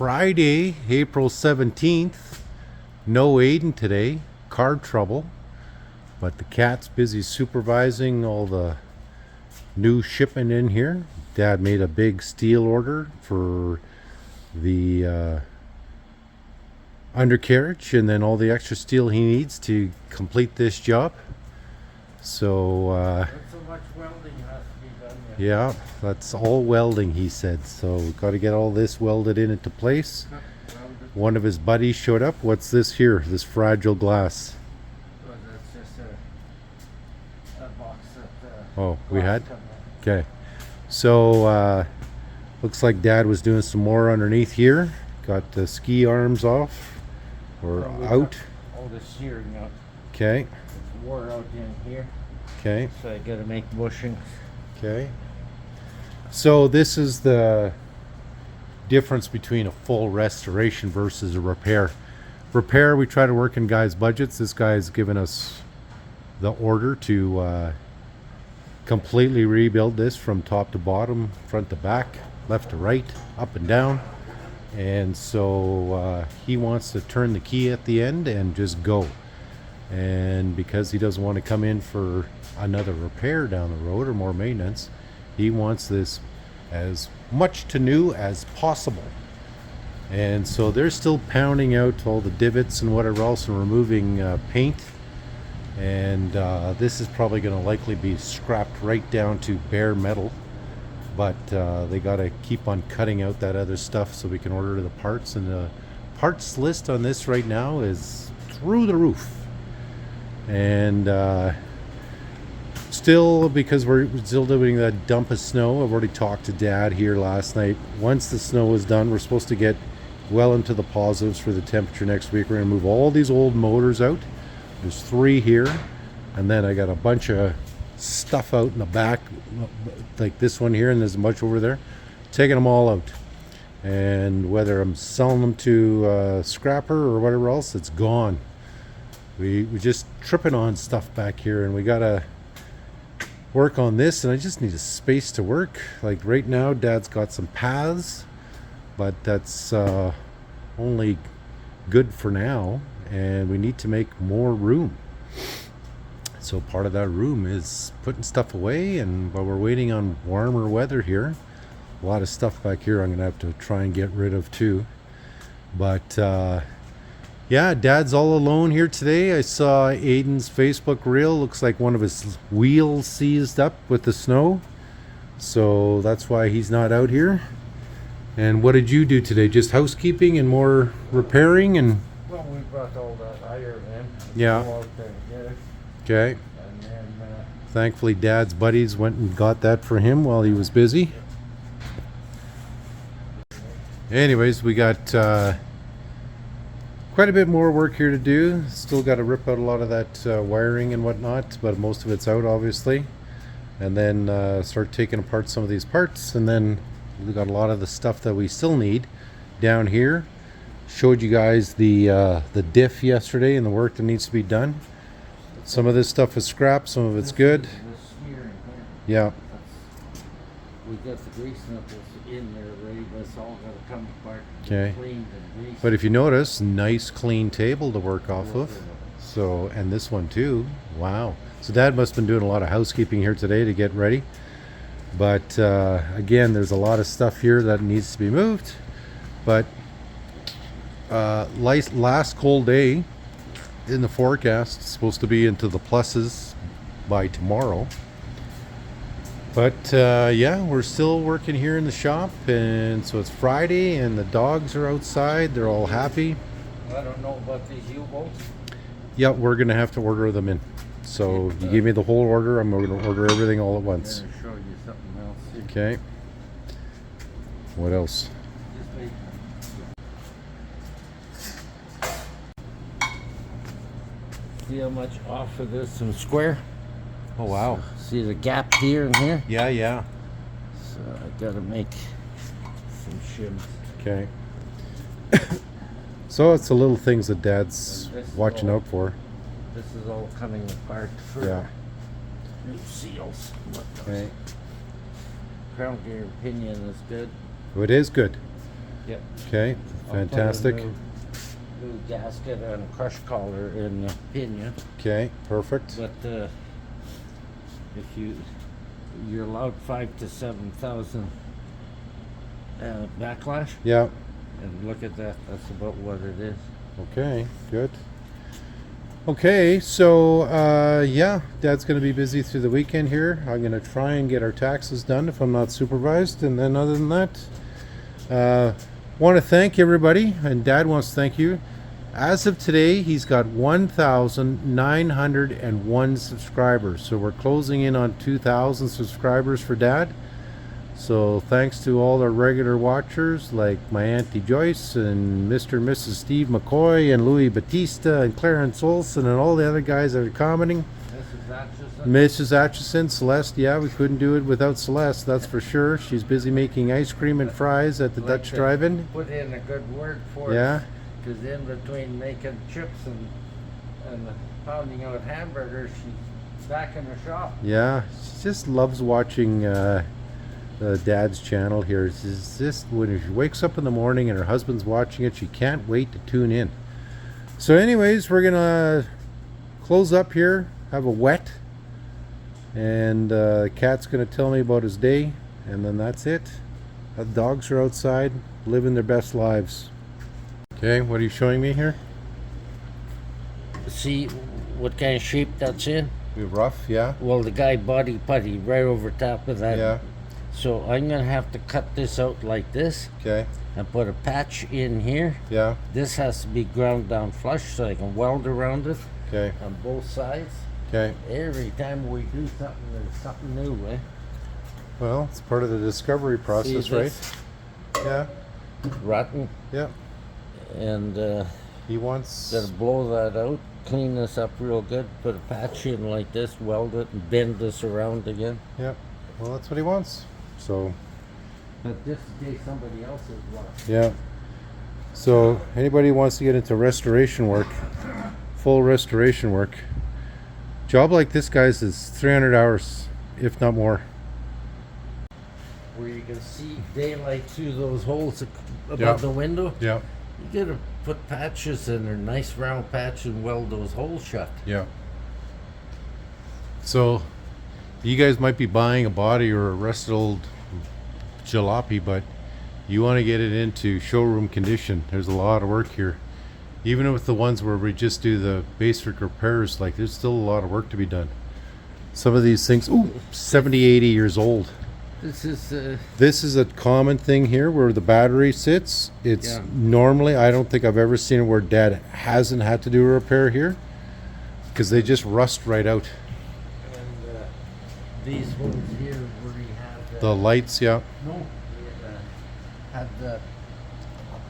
Friday, April 17th. No Aiden today. Car trouble. But the cat's busy supervising all the new shipment in here. Dad made a big steel order for the undercarriage and then all the extra steel he needs to complete this job. So Not so much welding has to be done yet. yeah, that's all welding, he said. So we've got to get all this welded into place. Welded. One of his buddies showed up. What's this here? This fragile glass. Well, that's just a box that Oh, we glass had? come in. Okay. So looks like Dad was doing some more underneath here. Got the ski arms off or Well, we out. got all the shearing out. Okay. It's wore out in here. Okay. So I gotta make bushings. Okay. So this is the difference between a full restoration versus a repair. Repair, we try to work in guys' budgets. This guy's given us the order to completely rebuild this from top to bottom, front to back, left to right, up and down. And so he wants to turn the key at the end and just go. And because he doesn't want to come in for another repair down the road or more maintenance, he wants this as much to new as possible. And so they're still pounding out all the divots and whatever else and removing paint. And this is probably going to likely be scrapped right down to bare metal. But they got to keep on cutting out that other stuff so we can order the parts. And the parts list on this right now is through the roof. And still, because we're still doing that dump of snow, I've already talked to Dad here last night. Once the snow is done, we're supposed to get well into the positives for the temperature next week. We're going to move all these old motors out. There's 3 here. And then I got a bunch of stuff out in the back, like this one here, and there's a bunch over there. Taking them all out. And whether I'm selling them to a scrapper or whatever else, it's gone. We just tripping on stuff back here, and we gotta work on this, and I just need a space to work. Like right now, Dad's got some paths, but that's only good for now, and we need to make more room. So part of that room is putting stuff away, and while we're waiting on warmer weather here, a lot of stuff back here I'm gonna have to try and get rid of too. But yeah, Dad's all alone here today. I saw Aiden's Facebook reel. Looks like one of his wheels seized up with the snow. So that's why he's not out here. And what did you do today? Just housekeeping and more repairing and... Well, we brought all that iron in. Yeah. Go out there and get it. Okay. And then Thankfully, Dad's buddies went and got that for him while he was busy. Anyways, we got... quite a bit more work here to do. Still got to rip out a lot of that wiring and whatnot, but most of it's out obviously. And then start taking apart some of these parts, and then we got a lot of the stuff that we still need down here. Showed you guys the diff yesterday and the work that needs to be done. Some of this stuff is scrap, some of it's good. the steering here. Yeah. We got the grease knuckles in there already, but it's all gotta come apart. Okay. Cleaned and greased. But if you notice, nice clean table to work off of. So, and this one too. Wow. So Dad must have been doing a lot of housekeeping here today to get ready. But again, there's a lot of stuff here that needs to be moved. But last cold day in the forecast, it's supposed to be into the pluses by tomorrow. But yeah, we're still working here in the shop, and so it's Friday and the dogs are outside. They're all happy. I don't know about these U-bolts. Yeah, we're gonna have to order them in. So you gave me the whole order. I'm gonna order everything all at I'm once. gonna show you something else here. Okay. What else? Just wait. See how much off of this and square? Oh wow. See the gap here and here? Yeah, yeah. So I gotta make some shims. Okay. So it's the little things that Dad's And this watching all- out for. This is all coming apart for Yeah. new seals. and whatnot. Okay. Crown gear pinion is good. It is good. Yep. Okay, I'll put a fantastic. new gasket and crush collar in the pinion, Okay, perfect. but if you're allowed 5 to 7,000 backlash, Yeah. and look at that. That's about what it is. Okay, good. Okay, so yeah, Dad's going to be busy through the weekend here. I'm going to try and get our taxes done if I'm not supervised, and then other than that, want to thank everybody, and Dad wants to thank you. As of today, he's got 1,901 subscribers. So we're closing in on 2,000 subscribers for Dad. So thanks to all our regular watchers like my Auntie Joyce and Mr. and Mrs. Steve McCoy and Louis Batista and Clarence Olson and all the other guys that are commenting. Mrs. Atchison, Celeste, yeah, we couldn't do it without Celeste, that's for sure. She's busy making ice cream and fries at the Dutch Drive-In. Put in a good word for Yeah. us, because in between making chips and pounding out hamburgers, she's back in her shop. Yeah, she just loves watching Dad's channel here. It's just when she wakes up in the morning and her husband's watching it, she can't wait to tune in. So anyways, we're gonna close up here, have a wet, and Cat's gonna tell me about his day, and then that's it. The dogs are outside living their best lives. Okay, what are you showing me here? See what kind of shape that's in? Rough, yeah. Well, the guy body putty right over top of that. Yeah. So I'm gonna have to cut this out like this Okay. and put a patch in here. Yeah. This has to be ground down flush so I can weld around it Okay. on both sides. Okay. Every time we do something, there's something new, eh? Well, it's part of the discovery process, See right? this? Yeah. Rotten. Yeah. And He wants. gotta blow that out, clean this up real good, put a patch in like this, weld it, and bend this around again. Yeah. Well, that's what he wants. So. But just in case somebody else is watching. Yeah. So anybody who wants to get into restoration work, full restoration work, job like this, guys, is 300 hours, if not more. Where you can see daylight through those holes above Yeah. the window. Yeah. You gotta put patches in there, nice round patch, and weld those holes shut. Yeah. So you guys might be buying a body or a rusted old jalopy, but you want to get it into showroom condition. There's a lot of work here. Even with the ones where we just do the basic repairs, like there's still a lot of work to be done. Some of these things, 70, 80 years old. This is a common thing here where the battery sits. It's normally, I don't think I've ever seen it where Dad hasn't had to do a repair here, because they just rust right out. and these holes here where you have The lights, yeah. no, you have the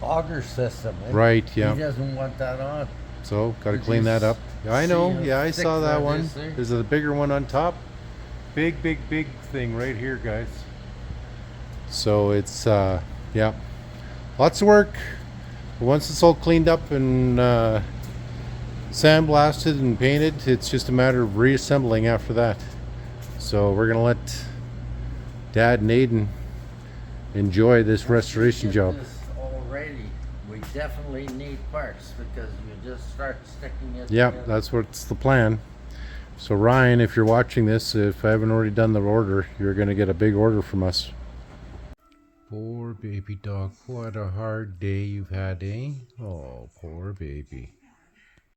auger system. Eh? Right, yeah. He doesn't want that on. So, got to Did clean you that up. Yeah, I know. see Yeah, I how saw thick that that one. is there? There's a bigger one on top. Big thing right here, guys. So it's, yeah, lots of work. But once it's all cleaned up and sandblasted and painted, it's just a matter of reassembling after that. So we're gonna let Dad and Aiden enjoy this restoration Get job. this already. We definitely need parts because you just start sticking it. Yeah, together. that's what's the plan. So Ryan, if you're watching this, if I haven't already done the order, you're gonna get a big order from us. Poor baby dog. What a hard day you've had, eh? Oh, poor baby.